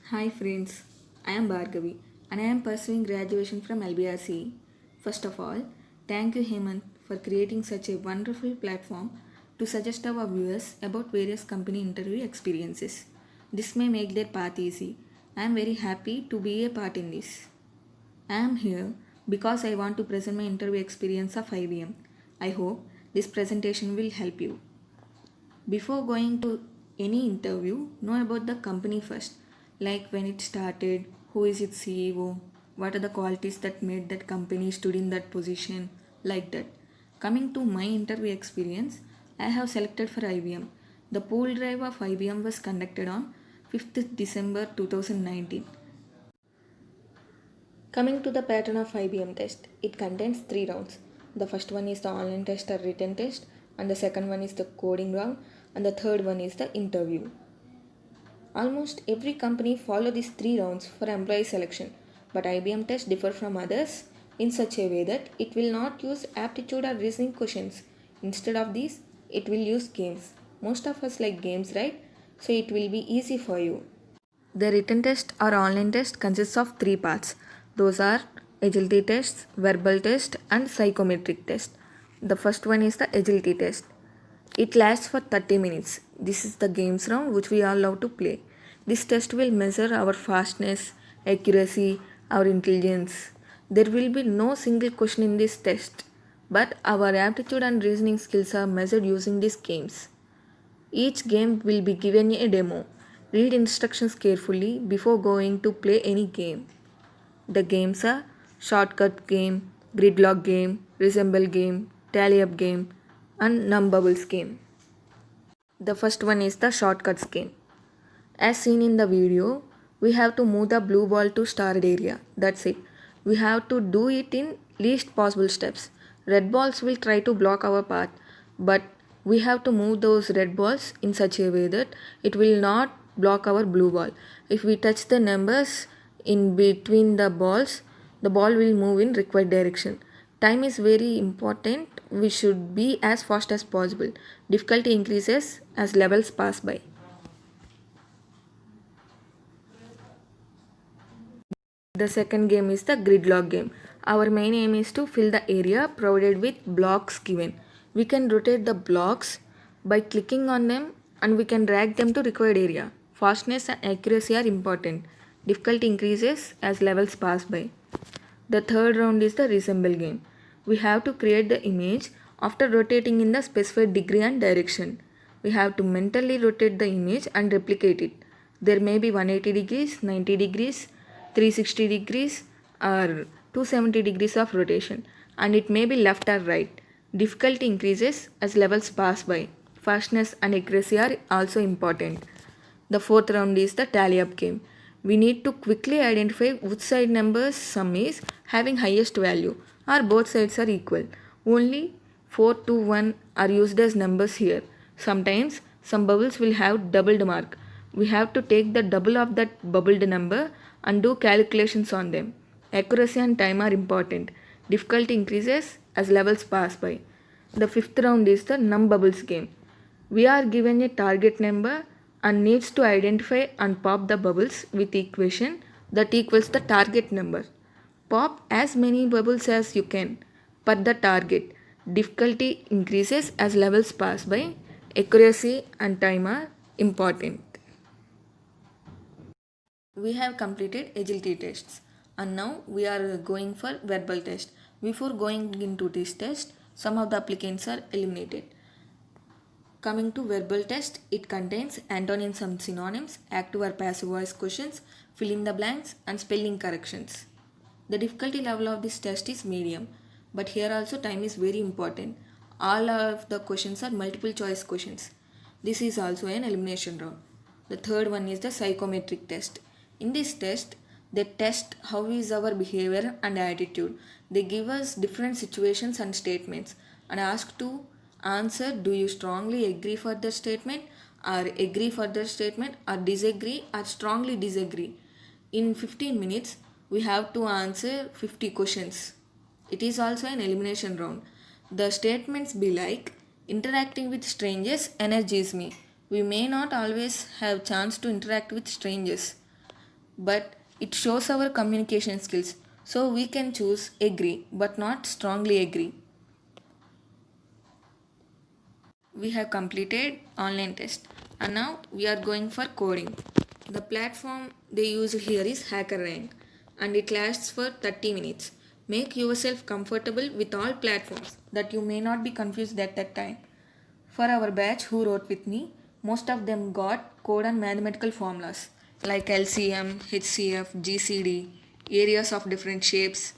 Hi friends, I am Bhargavi and I am pursuing graduation from LBRC. First of all, thank you Hemant for creating such a wonderful platform to suggest our viewers about various company interview experiences. This may make their path easy. I am very happy to be a part in this. I am here because I want to present my interview experience of IBM. I hope this presentation will help you. Before going to any interview, know about the company first, like when it started, who is its CEO, what are the qualities that made that company stood in that position, like that. Coming to my interview experience, I have selected for IBM. The pool drive of IBM was conducted on 5th December 2019. Coming to the pattern of IBM test, it contains three rounds. The first one is the online test or written test, and the second one is the coding round, and the third one is the interview. Almost every company follow these three rounds for employee selection, but IBM tests differ from others in such a way that it will not use aptitude or reasoning questions. Instead of these, it will use games. Most of us like games, right? So it will be easy for you. The written test or online test consists of three parts. Those are agility tests, verbal test, and psychometric test. The first one is the agility test. It lasts for 30 minutes. This is the games round which we all love to play. This test will measure our fastness, accuracy, our intelligence. There will be no single question in this test, but our aptitude and reasoning skills are measured using these games. Each game will be given a demo. Read instructions carefully before going to play any game. The games are shortcut game, gridlock game, resemble game, tally up game, and num bubbles game. The first one is the shortcuts game. As seen in the video, we have to move the blue ball to starred area. That's it. We have to do it in least possible steps. Red balls will try to block our path, but we have to move those red balls in such a way that it will not block our blue ball. If we touch the numbers in between the balls, the ball will move in required direction. Time is very important. We should be as fast as possible. Difficulty increases as levels pass by. The second game is the gridlock game. Our main aim is to fill the area provided with blocks given. We can rotate the blocks by clicking on them and we can drag them to required area. Fastness and accuracy are important. Difficulty increases as levels pass by. The third round is the resemble game. We have to create the image after rotating in the specified degree and direction. We have to mentally rotate the image and replicate it. There may be 180 degrees, 90 degrees, 360 degrees, or 270 degrees of rotation, and it may be left or right. Difficulty increases as levels pass by. Fastness and accuracy are also important. The fourth round is the tally up game. We need to quickly identify which side number's sum is having highest value or both sides are equal. Only 4 to 1 are used as numbers here. Sometimes some bubbles will have doubled mark. We have to take the double of that bubbled number and do calculations on them. Accuracy and time are important. Difficulty increases as levels pass by. The fifth round is the num bubbles game. We are given a target number and needs to identify and pop the bubbles with equation that equals the target number. Pop as many bubbles as you can per the target. Difficulty increases as levels pass by. Accuracy and time are important. We have completed agility tests and now we are going for verbal test. Before going into this test, some of the applicants are eliminated. Coming to verbal test, it contains antonyms and synonyms, active or passive voice questions, fill in the blanks, and spelling corrections. The difficulty level of this test is medium, but here also time is very important. All of the questions are multiple choice questions. This is also an elimination round. The third one is the psychometric test. In this test, they test how is our behavior and attitude. They give us different situations and statements and ask to answer, do you strongly agree for the statement or agree for the statement or disagree or strongly disagree. In 15 minutes, we have to answer 50 questions. It is also an elimination round. The statements be like, interacting with strangers energizes me. We may not always have chance to interact with strangers. but it shows our communication skills. So we can choose agree but not strongly agree. We have completed online test and now we are going for coding. The platform they use here is HackerRank and it lasts for 30 minutes. Make yourself comfortable with all platforms that you may not be confused at that time. For our batch who wrote with me, most of them got code and mathematical formulas like LCM, HCF, GCD, areas of different shapes,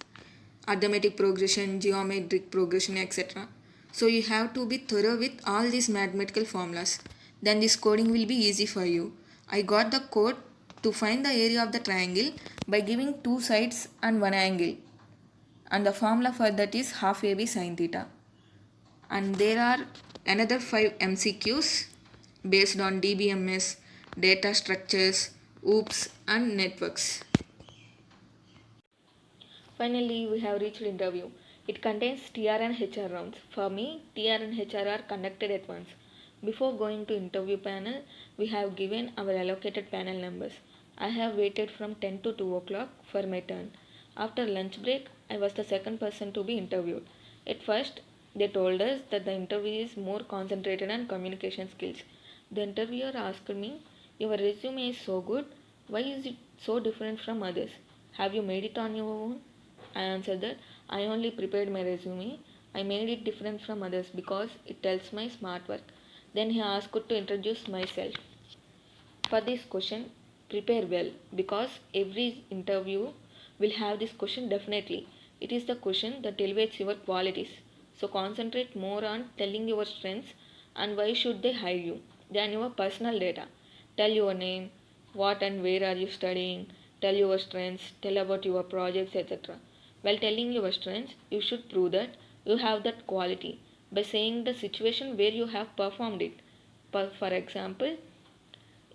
arithmetic progression, geometric progression, etc. So you have to be thorough with all these mathematical formulas. Then this coding will be easy for you. I got the code to find the area of the triangle by giving two sides and one angle. And the formula for that is half AB sin theta. And there are another 5 MCQs based on DBMS, data structures, OOPS and networks. Finally, we have reached interview. It contains TR and HR rounds. For me, TR and HR are conducted at once. Before going to interview panel, we have given our allocated panel numbers. I have waited from 10 to 2 o'clock for my turn. After lunch break, I was the second person to be interviewed. At first, they told us that the interview is more concentrated on communication skills. The interviewer asked me, "Your resume is so good, why is it so different from others? Have you made it on your own?" I answered that I only prepared my resume. I made it different from others because it tells my smart work. Then he asked to introduce myself. For this question, prepare well because every interview will have this question definitely. It is the question that elevates your qualities. So concentrate more on telling your strengths and why should they hire you than your personal data. Tell your name, what and where are you studying, tell your strengths, tell about your projects, etc. While telling your strengths, you should prove that you have that quality by saying the situation where you have performed it. For example,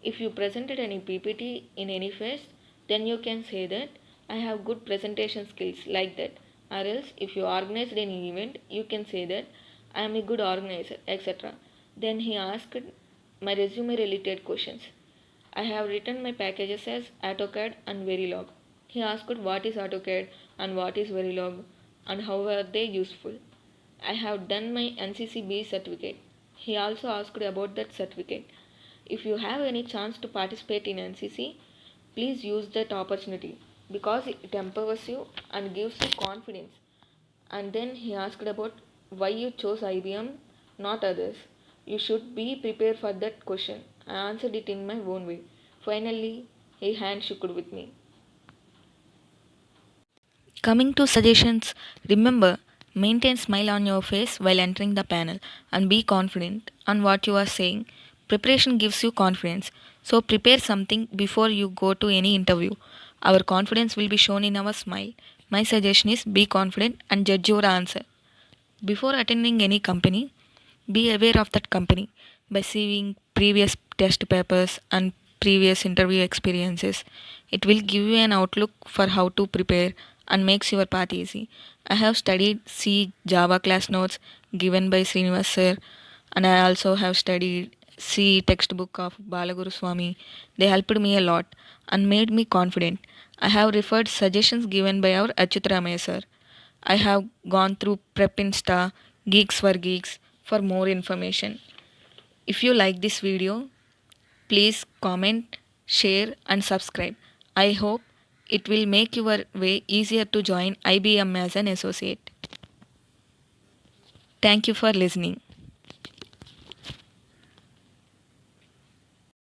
if you presented any PPT in any phase, then you can say that I have good presentation skills like that. Or else, if you organized any event, you can say that I am a good organizer, etc. Then he asked my resume related questions. I have written my packages as AutoCAD and Verilog. He asked what is AutoCAD and what is Verilog and how are they useful. I have done my NCCB certificate. He also asked about that certificate. If you have any chance to participate in NCC, please use that opportunity because it empowers you and gives you confidence. And then he asked about why you chose IBM, not others. You should be prepared for that question. I answered it in my own way. Finally, he handshook with me. Coming to suggestions, remember maintain smile on your face while entering the panel and be confident on what you are saying. Preparation gives you confidence. So prepare something before you go to any interview. Our confidence will be shown in our smile. My suggestion is be confident and judge your answer. Before attending any company, be aware of that company by seeing previous test papers and previous interview experiences. It will give you an outlook for how to prepare and makes your path easy. I have studied C Java class notes given by Srinivas sir, and I also have studied C textbook of Balaguru Swami. They helped me a lot and made me confident. I have referred suggestions given by our Achyutaramaya sir. I have gone through Prep Insta, Geeks for Geeks for more information. If you like this video, please comment, share, and subscribe. I hope it will make your way easier to join IBM as an associate. Thank you for listening.